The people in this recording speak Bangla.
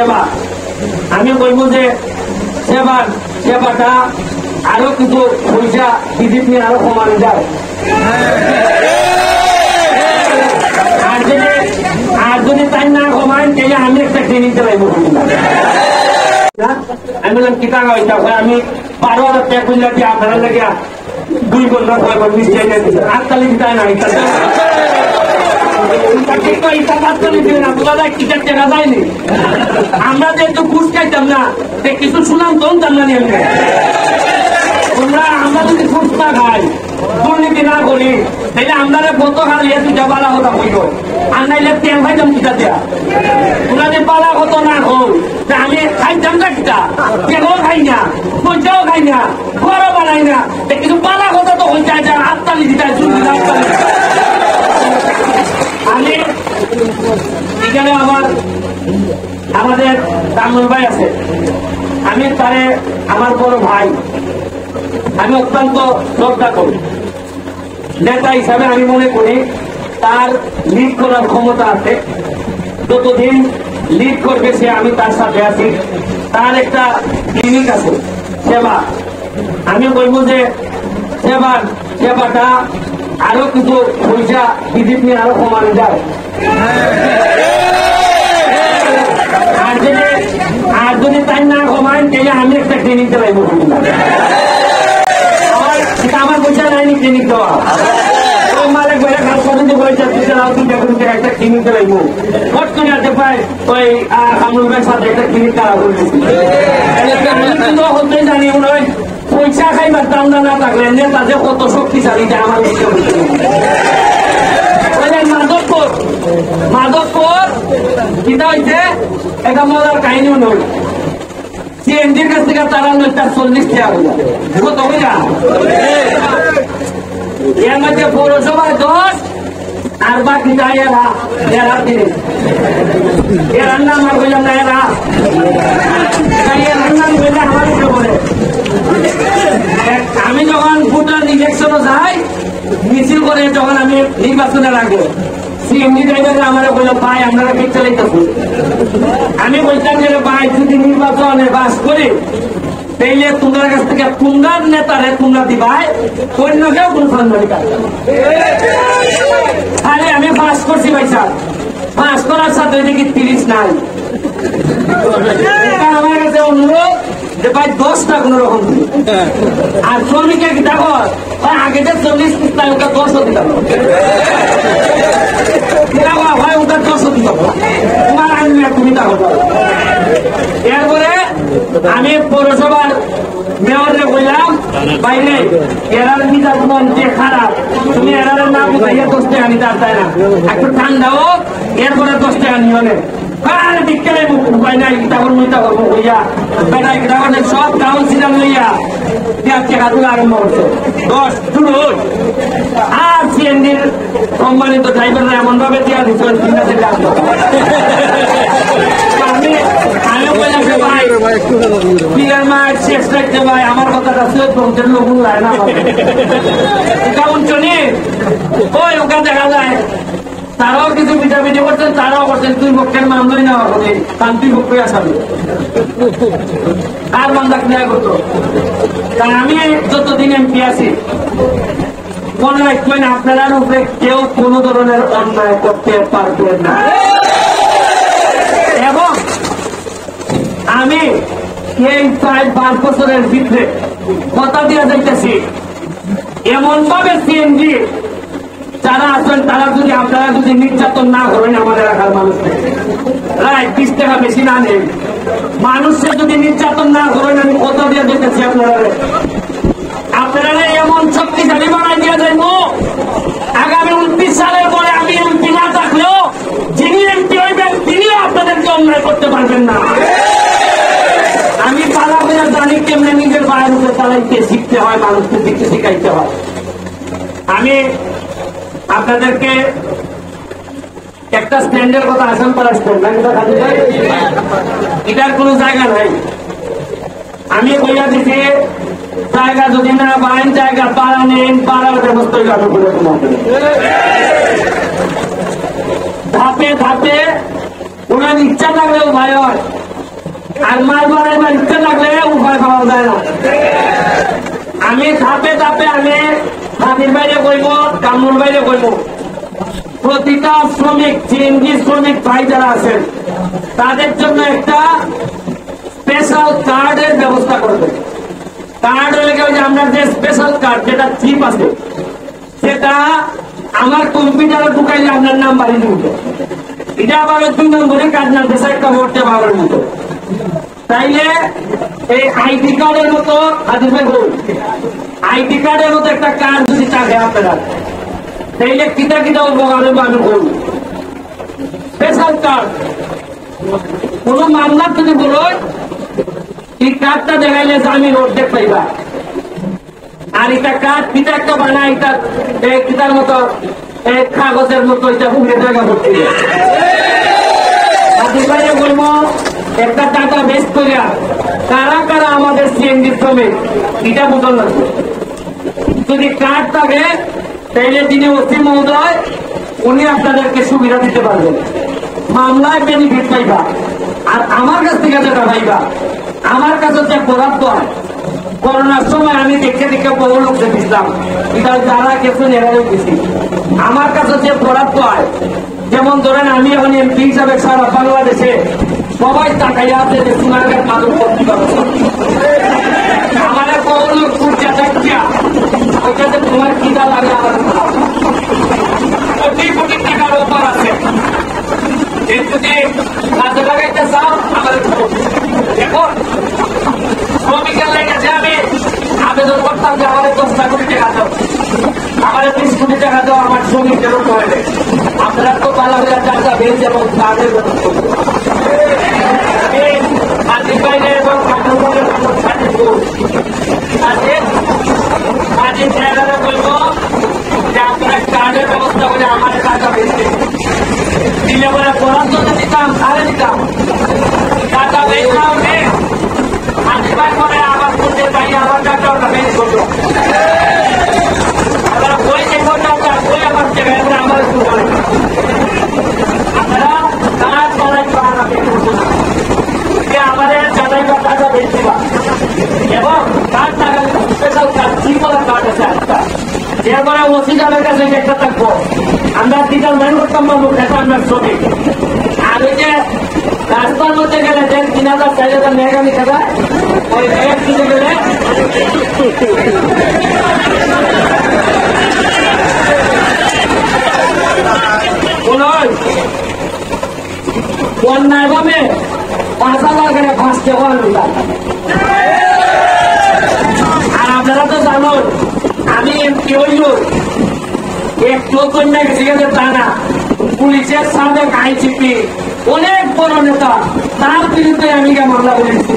সেবা। আমি বলব যে সেবাটা আরো কিছু পয়সা বিদ্যুৎ নিয়ে আরো কমানো যায়। আর যদি তাই না কমান তাহলে আমি একটা ট্রেনিং চালাইব। আমি বললাম কি টাকা হইতে আমি 12,000 টাকা করলে কি আপনারা লাগিয়া 2 ঘন্টা 6 ঘন্টা মিস্টাই দিচ্ছেন। 8 তালিশ দেয় না আমরা যেহেতু ঘুষ খাইতাম না কিছু শুনাম তখন জানলাম তোমরা আমরা যদি ঘুষ না খাই দুর্নীতি না করি তাহলে আমরা বন্ধ খালি দুটা বালা কথা হইব আর নাইলে তেল খাইতাম কিটা দেয়া তোমরা যে বালা কত না হল আমি খাইতাম না কিটা তেলও খাই না পয়সাও খাই না ঘরও বানাই না কিছু বালা কথা তো হয়ে যায় 8 তালি দিতে আমি এখানে আমাদের তামুল ভাই আছে, আমি তারে আমার বড় ভাই, আমি অত্যন্ত শ্রদ্ধা করি। নেতা হিসাবে আমি মনে করি তার লিড করার ক্ষমতা আছে। যতদিন লিড করবে সে আমি তার সাথে আছি। তার একটা ক্লিনিক আছে সেবা। আমি বলবো যে সেবাটা আরো কিছু পয়সা বিদ্যুৎ নিয়ে আরো কমানো যায়। আর যদি তাই না কমান তাহলে আমি একটা ক্লিনিক চালাইব। আমার পয়সা নাইনি ক্লিনিক দেওয়া মালিক বাইরে কাজ করতে পয়সা একটা ক্লিনিক চালাইব। হট করে আসতে পাই ওই কামরুল ভাইয়ের সাথে একটা ক্লিনিক তারা করতেছি। কিন্তু হতে জানি নয় পয়সা খাইবার দান্দা না থাকলে নেতা যে কত শক্তিশালী আমার মাধবপুর কিটা হয়েছে একটা মজার কাহিনীও নয়। সিএনজির কাছ থেকে তারা 40 টাকা কত বুঝা এর মধ্যে পৌরসভায় 10 আর বাকিটা এরা 3 এর নাম আর বললাম না এর নাম বললে আমার উঠে পড়ে। আমি যখন ভোটার ইলেকশনও যাই মিছিল করে যখন আমি নির্বাচনের আগে সিএমজি ড্রাইভার আমার বললো ভাই আপনারা ঠিক চালাইতেছি। আমি বলতাম যে ভাই যদি নির্বাচনে বাস করি তাইলে তোমার কাছ থেকে তোমার নেতারে তোমরা দিবাই অন্য কেউ কোন সম্মানী খালি আমি পাস করছি ভাই স্যার। পাস করার সাথে দেখি 30 নাই। আমার কাছে অনুরোধ যে ভাই 10টা কোন রকম আর শ্রমিকের দেখো আগে যে 40 তাই ওটা 10ও দিতাম ভাই ওটা 10ও দিতাম তোমার আনলে তুমি দেখো। এরপরে আমি পৌরসভার মেয়রে বললাম বাইরে এরার মিজাজ মন যে খারাপ তুমি এরারের না বুঝাইয়া 10 টাকা নিতে চায় না একটু ঠান্ডা হোক এরপরে 10 টাকা নিয়ে বিজ্ঞানে উপায় নাই তখন মইতা করবো হইয়া বেটাই সব কাউন্সিলার লইয়া টাকা আরম্ভ করছে 10 শুরু আর সিএনডির সম্মানিত ড্রাইভাররা এমন ভাবে দেওয়া দিচ্ছে আমার কথাটা লোক না ওই ওখানে দেখা যায় তারাও কিছু পিঠাপিঠি করছেন, তারাও করছেন 2 পক্ষের মামলাই নেওয়া হবে শান্তি পক্ষে আসামি আর মামলা ক্লিয়ার করতো। কারণ আমি যতদিন এমপি আছি মনে রাখবেন আপনারা উপরে কেউ কোন ধরনের অন্যায় করতে পারবেন না। এবং আমি এই 5 বছরের ভিতরে কথা দিয়ে যাইতেছি এমন ভাবে সিএনজি যারা আছেন তারা যদি আপনারা যদি নির্যাতন না করেন আমাদের এলাকার মানুষকে রায় 20 টাকা বেশি না নেই মানুষের যদি নির্যাতন না করেন আমি কথা দিয়ে যেতেছি আপনারা এমন শক্তিশালী বানাই দিয়ে যাইব আগামী 29 সালের পরে আমি এমপি না থাকলেও যিনি এমপি হইবেন তিনিও আপনাদেরকে অন্যায় করতে পারবেন না। আমি পালা করে জানি কেমনে নিজের বাইরের উপরে চালাইতে শিখতে হয়, মানুষকে দিতে শিখাইতে হয়। আমি আপনাদেরকে একটা স্ট্যান্ডের কথা আসাম করা স্ট্যান্ড এটার কোন জায়গা নাই। আমি বইয়া দিছি জায়গা যদি না পান জায়গা পাড়া নেন পাড়ার ব্যবস্থা করে ধাপে ধাপে ওনার ইচ্ছা থাকলেও ভাই হয় আর মাল বাড়াইবার ইচ্ছে লাগলে উপায় পাওয়া যায় না। আমি ধাপে ধাপে আমি হাতির বাইরে করবো, কামরুল বাইরে করবো। প্রতিটা শ্রমিক, সিএনজি শ্রমিক ভাই যারা আছেন তাদের জন্য একটা স্পেশাল কার্ডের ব্যবস্থা করবে। কার্ড হলে যে আমরা যে স্পেশাল কার্ড যেটা চিপ আছে সেটা আমার কম্পিউটারে ঢুকাইলে আপনার নাম বাড়িয়ে উঠবে। এটা আবার 2 নম্বরে কাজ না দেশে একটা ভোটে পাওয়ার মতো। তাইলে এই আইডি কার্ডের মতো আইডি কার্ডের মতো একটা কার্ড যদি থাকে আপনারা, তাইলে কিতা কিতা উপকার হবে আমি বলব। স্পেশাল কার্ড কোন মামলার যদি বলো এই কার্ডটা দেখাইলে জামিন অর্ধেক পাইবা। আর এটা কার্ড কিতা একটা বানায় এটা কিতার মতো কাগজের মতো এটা ঘুরে জায়গা ভর্তি বলবো। একটা টাকা বেশ করিয়া কারা কারা আমাদের সিএনজি শ্রমিক এটা বোঝার লাগবে। যদি কার্ড থাকে তাইলে তিনি ওসি মহোদয় উনি আপনাদেরকে সুবিধা দিতে পারবেন, মামলায় বেনিফিট পাইবা। আর আমার কাছ থেকে যেটা পাইবা, আমার কাছে যে বরাদ্দ হয় করোনার সময় আমি দেখে দেখে বহু লোক দেখেছিলাম, এটা যারা কিছু নেওয়াই গেছি। আমার কাছে যে বরাদ্দ হয়, যেমন ধরেন আমি এখন এমপি হিসাবে সারা বাংলাদেশে সবাই তাকাইয়া আছে যে সোনারঘাট মাদক ভর্তি ব্যবস্থা আমাদের বহু লোক পূজা দেখিয়া ওইটাতে তোমার কিনা লাগে আমার কোটি কোটি টাকার ওপর আছে। যদি কাজে লাগাইতে চাও আমাদের দেখুন শ্রমিকের লেগেছে আমি আবেদন করতাম যে আমাদের 10 কোটি টাকা দাও, আমাদের 30 কোটি টাকা দাও, আমার শ্রমিকদের উপরে আপনারা তো ভালো হয়ে টাকা বেঁচে এবং তাদের বলবো যে আপনারা কার্ডের ব্যবস্থা করে আমার টাকা বেঁচে দিলে বলে বরাদ্দ দিতাম, তাহলে দিতাম টাকা বেঁচে করে আবার করতে পাই আমার টাকা ওটা বেশ করবো। আপনারা বই যে করতে বই আমার জায়গায় আমার আপনারা কাজ করাই আমাদের যাতাই বা টাকা বেশি এবং কার্ড টাকা স্পেশাল কার্ড কি বলার কার্ড আছে একটা এরপরে ওসিদারের কাছে একটা থাকবো। আমরা টিচার ম্যান করতাম বা মুখ দেখা আমরা শ্রমিক। আর ওই যে রাস্তার মধ্যে গেলে যে 3000 4000 মেগামি টাকা ওই ব্যাগ দিতে গেলে অন্যায় ভাবে 5000 করে 5 টাকা নিলাম। আর আপনারা তো জানুন আমি এমপি হইল একটু কন্যা গেছে গেছে তা না, পুলিশের সাবেক আইজিপি অনেক বড় নেতা, তার বিরুদ্ধে আমি মামলা করেছি।